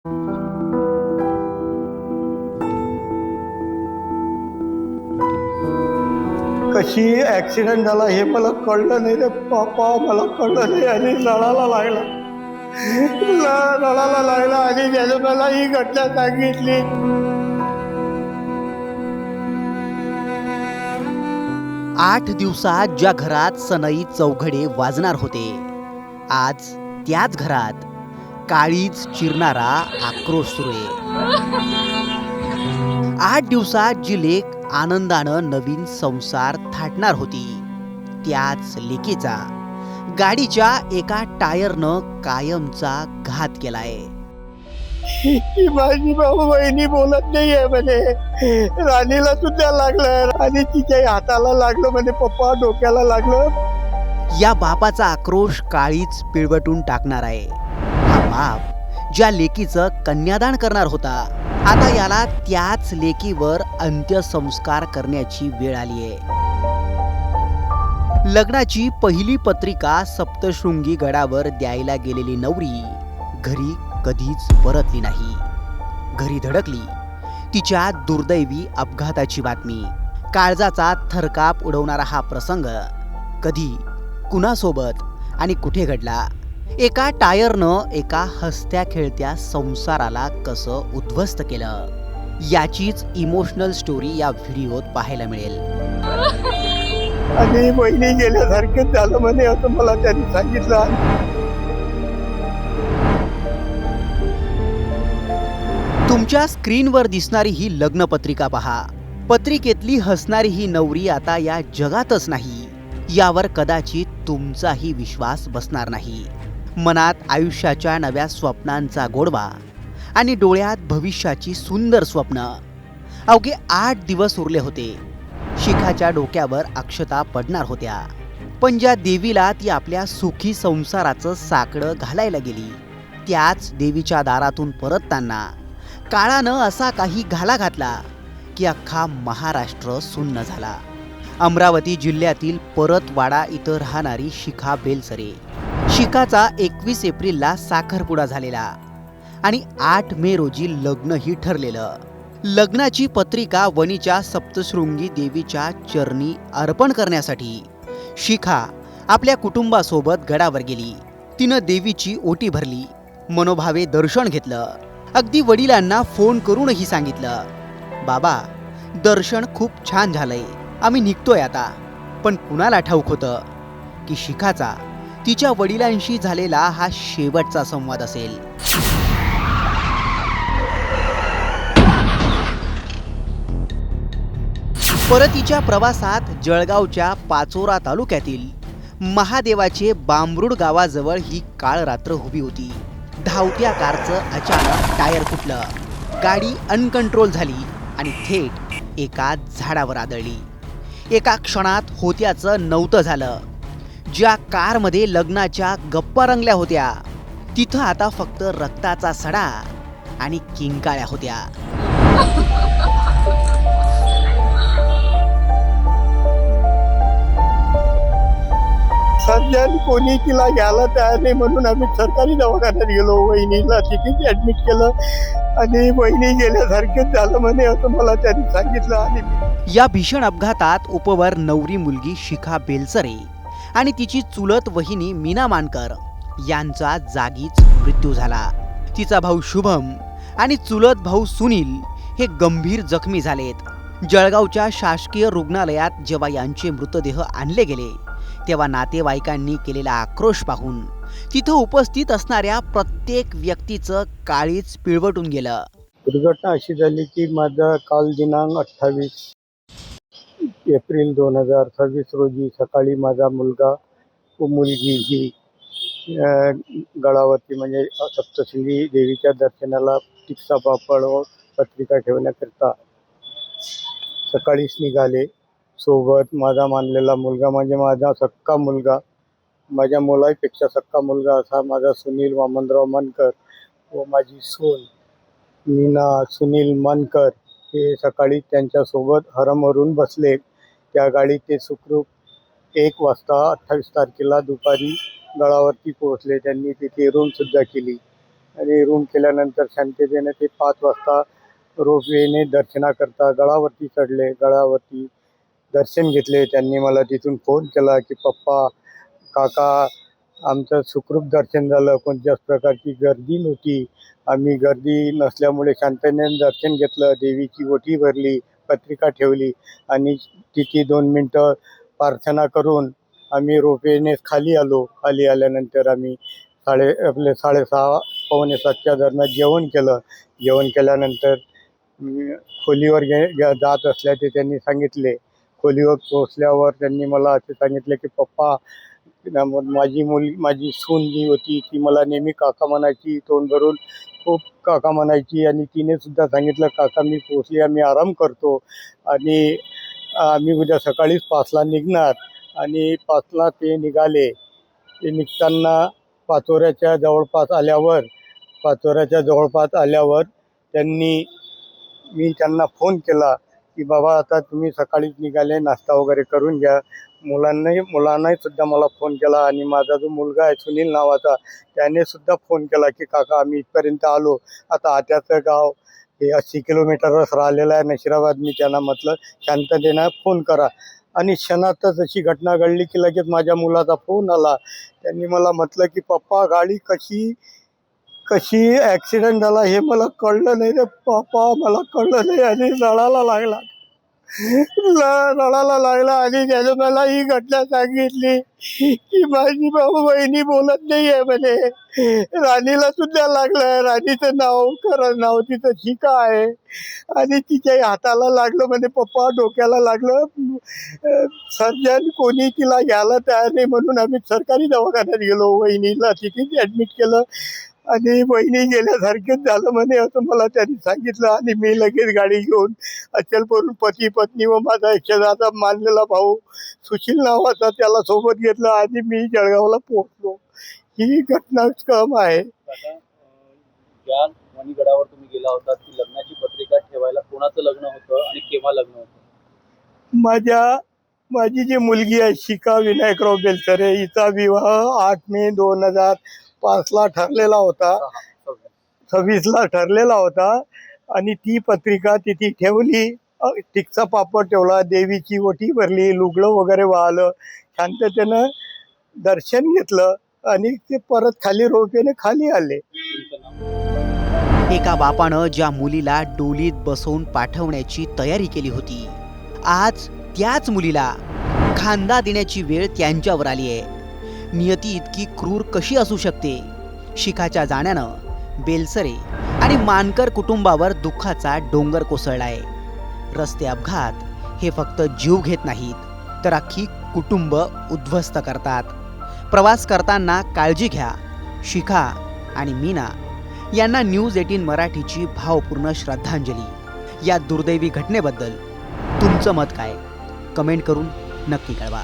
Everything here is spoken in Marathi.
कशी ॲक्सिडेंट झाला हे मला कळलं नाही रे पापा, मला कळलं नाही. आणि नळाला लागला, नळाला लागला आणि त्यानं मला ही घटना सांगितली. 8 दिवसात ज्या घरात सनई चौघडे वाजणार होते, आज त्याच घरात काळीज चिरणारा आक्रोश सुरू आहे. 8 दिवसात जी लेक आनंदानं नवीन संसार थाटणार होती, त्याच लेकीचा गाडीच्या एका टायरनं कायमचा घात केलाय. ही माझी भाऊ बहिणी बोलत नाहीये म्हणे. राणीला सुद्धा लागलं आणि तिच्या हाताला लागलं म्हणे, पप्पा डोक्याला लागलं. या बापाचा आक्रोश काळीच पिळवटून टाकणार आहे. हा बाप ज्या लेकीचं कन्यादान करणार होता, आता याला त्याच लेकीवर अंत्यसंस्कार करण्याची वेळ आली आहे. लग्नाची पहिली पत्रिका सप्तशृंगी गडावर द्यायला गेलेली नवरी घरी कधीच परतली नाही. घरी धडकली तिच्या दुर्दैवी अपघाताची बातमी. काळजाचा थरकाप उडवणारा हा प्रसंग कधी, कुणासोबत आणि कुठे घडला? एका टायरनं एका हसत्या खेळत्या संसाराला कसं उद्ध्वस्त केलं, याचीच इमोशनल स्टोरी या व्हिडिओत पाहायला मिळेल. आणि बहिणी गेल्यासारखेच झालं म्हणे, असं मला त्यांनी सांगितलं. तुमच्या स्क्रीनवर दिसणारी ही लग्नपत्रिका पहा. पत्रिकेतली हसणारी ही नवरी आता या जगातच नाही, यावर कदाचित तुमचाही विश्वास बसणार नाही. मनात आयुष्याच्या नव्या स्वप्नांचा गोडवा आणि डोळ्यात भविष्याची सुंदर स्वप्न. अवघे 8 दिवस उरले होते. शिखाच्या डोक्यावर अक्षता पडणार होत्या, पण ज्या देवीला ती आपल्या सुखी संसाराचं साकडं घालायला गेली, त्याच देवीच्या दारातून परतताना काळानं असा काही घाला घातला की अख्खा महाराष्ट्र सुन्न झाला. अमरावती जिल्ह्यातील परतवाडा इथं राहणारी शिखा बेलसरे. शिखाचा 21 एप्रिलला साखरपुडा झालेला आणि 8 मे रोजी लग्नही ठरलेलं. लग्नाची पत्रिका वणीच्या सप्तशृंगी देवीच्या चरणी अर्पण करण्यासाठी शिखा आपल्या कुटुंबासोबत गडावर गेली. तिनं देवीची ओटी भरली, मनोभावे दर्शन घेतलं. अगदी वडिलांना फोन करूनही सांगितलं, बाबा दर्शन खूप छान झालंय, आम्ही निघतोय आता. पण कुणाला ठाऊक होतं की शिखाचा तिच्या वडिलांशी झालेला हा शेवटचा संवाद असेल. परतीच्या प्रवासात जळगावच्या पाचोरा तालुक्यातील महादेवाचे बांबरूड गावाजवळ ही काळ रात्र उभी होती. धावत्या कारचं अचानक टायर फुटलं, गाडी अनकंट्रोल झाली आणि थेट एका झाडावर आदळली. एका क्षणात होत्याचं नव्हतं झालं. ज्या कारमध्ये लग्नाच्या गप्पा रंगल्या होत्या, तिथं आता फक्त रक्ताचा सडा आणि किंकाळ्या होत्या. सध्या कोणी तिला घ्यायला तयार नाही, म्हणून आम्ही सरकारी दवाखान्यात गेलो. वहिनीला तिथे ऍडमिट केलं आणि बहिणी गेल्यासारखेच झालं म्हणे, असं मला त्यांनी सांगितलं. आणि या भीषण अपघातात उपवर नवरी मुलगी शिखा बेलसरे आणि तिची चुलत वहिनी मीना मानकर यांचा जागीच मृत्यू झाला. तिचा भाऊ शुभम आणि चुलत भाऊ सुनील हे गंभीर जखमी झालेत. जळगावच्या शासकीय रुग्णालयात जेव्हा यांचे मृतदेह आणले गेले, तेव्हा नातेवाईकांनी केलेला आक्रोश पाहून तिथं उपस्थित असणाऱ्या प्रत्येक व्यक्तीचं काळीच पिळवटून गेलं. दुर्घटना अशी झाली की माझा काल दिनांक 28 एप्रिल 2026 रोजी सकाळी माझा मुलगा व मुलगी ही गडावरती म्हणजे सप्तशृंगी देवीच्या दर्शनाला टिक्सा पापड व पत्रिका ठेवण्याकरिता सकाळीच निघाले. सोबत माझा मानलेला मुलगा म्हणजे माझा सक्का मुलगा, माझ्या मुलापेक्षा सक्का मुलगा असा माझा सुनील वामनराव मनकर व माझी सून मीना सुनील मनकर हे सकाळी त्यांच्यासोबत हरमवरून बसले. त्या गाडीत ते सुखरूप 1 वाजता 28 तारखेला दुपारी गडावरती पोहोचले. त्यांनी तिथे रूमसुद्धा केली. आणि रूम केल्यानंतर शांततेने ते 5 वाजता रोपवेने दर्शनाकरता गडावरती चढले. गडावरती दर्शन घेतले. त्यांनी मला तिथून फोन केला की पप्पा, काका, आमचं सुखरूप दर्शन झालं. कोणत्याच प्रकारची गर्दी नव्हती. आम्ही गर्दी नसल्यामुळे शांततेने दर्शन घेतलं. देवीची ओटी भरली, पत्रिका ठेवली आणि तिथे 2 मिनटं प्रार्थना करून आम्ही रोपवेने खाली आलो. खाली आल्यानंतर आम्ही 6:30 पावणे 7च्या दरम्यान जेवण केलं. जेवण केल्यानंतर खोलीवर जात असल्याचे त्यांनी सांगितले. खोलीवर पोहोचल्यावर त्यांनी मला असे सांगितले की पप्पा, माझी सून जी होती ती मला नेहमी काका म्हणायची, तोंड भरून खूप काका म्हणायची आणि तिने सुद्धा सांगितलं काका मी पोहोचली, आम्ही आराम करतो आणि आम्ही उद्या सकाळीच 5ला निघणार. आणि 5ला ते निघाले. ते निघताना पाचोऱ्याच्या जवळपास आल्यावर मी त्यांना फोन केला की बाबा आता तुम्ही सकाळीच निघाले, नाश्ता वगैरे करून घ्या. मुलांनाही सुद्धा मला फोन केला आणि माझा जो मुलगा आहे सुनील नावाचा, त्याने सुद्धा फोन केला की काका आम्ही इथपर्यंत आलो. आता आत्याचं गाव हे 80 किलोमीटरच राहिलेलं आहे नशिराबाद. मी त्यांना म्हटलं शांततेनं फोन करा आणि क्षणातच अशी घटना घडली की लगेच माझ्या मुलाचा फोन आला. त्यांनी मला म्हटलं की पप्पा गाडी कशी ॲक्सिडेंट झाला हे मला कळलं नाही रे पप्पा, मला कळलं नाही. आणि रडायला लागला आणि त्यानं मला ही घटना सांगितली की माझी बहिणी बोलत नाही आहे म्हणे. राणीला सुद्धा लागलं. राणीचं खरं नाव तिचं शिका आहे आणि तिच्या हाताला लागलं म्हणे पप्पा, डोक्याला लागलं. सर्जन कोणी तिला घ्यायला तयार नाही म्हणून आम्ही सरकारी दवाखान्यात गेलो. वहिनीला तिथेच ॲडमिट केलं आणि वहिनी गेल्यासारखेच झालं म्हणे असं मला त्यांनी सांगितलं. आणि मी लगेच गाडी घेऊन अचलपूरून पती पत्नी व माझा 110चा मानलेला भाऊ सुशील नावाचा त्याला सोबत घेतलं आणि मी जळगावला पोहोचलो. ही घटनाक्रम आहे. ज्या मणीगडावर तुम्ही गेला होता ती लग्नाची पत्रिका ठेवायला कोणाचं लग्न होतं आणि केव्हा लग्न होतं? माझी जी मुलगी आहे शिखा विनायकराव बेलसरे, हिचा विवाह 8 मे 2005ला ठरलेला होता. 26ला ठरलेला होता आणि ती पत्रिका तिथे ठेवली. टिकचा पापड ठेवला, देवीची ओटी भरली, लुगडं वगैरे वाहलं, शांततेनं दर्शन घेतलं आणि ते परत खाली रोपवेने खाली आले. एका बापानं ज्या मुलीला डोलीत बसवून पाठवण्याची तयारी केली होती, आज त्याच मुलीला खांदा देण्याची वेळ त्यांच्यावर आली आहे. नियती इतकी क्रूर कशी असू शकते? शिखाच्या जाण्यानं बेलसरे आणि मानकर कुटुंबावर दुःखाचा डोंगर कोसळलाय. रस्ते अपघात हे फक्त जीव घेत नाहीत तर अख्खी कुटुंब उद्ध्वस्त करतात. प्रवास करताना काळजी घ्या. शिखा आणि मीना यांना न्यूज 18 मराठीची भावपूर्ण श्रद्धांजली. या दुर्दैवी घटनेबद्दल तुमचं मत काय? कमेंट करून नक्की कळवा.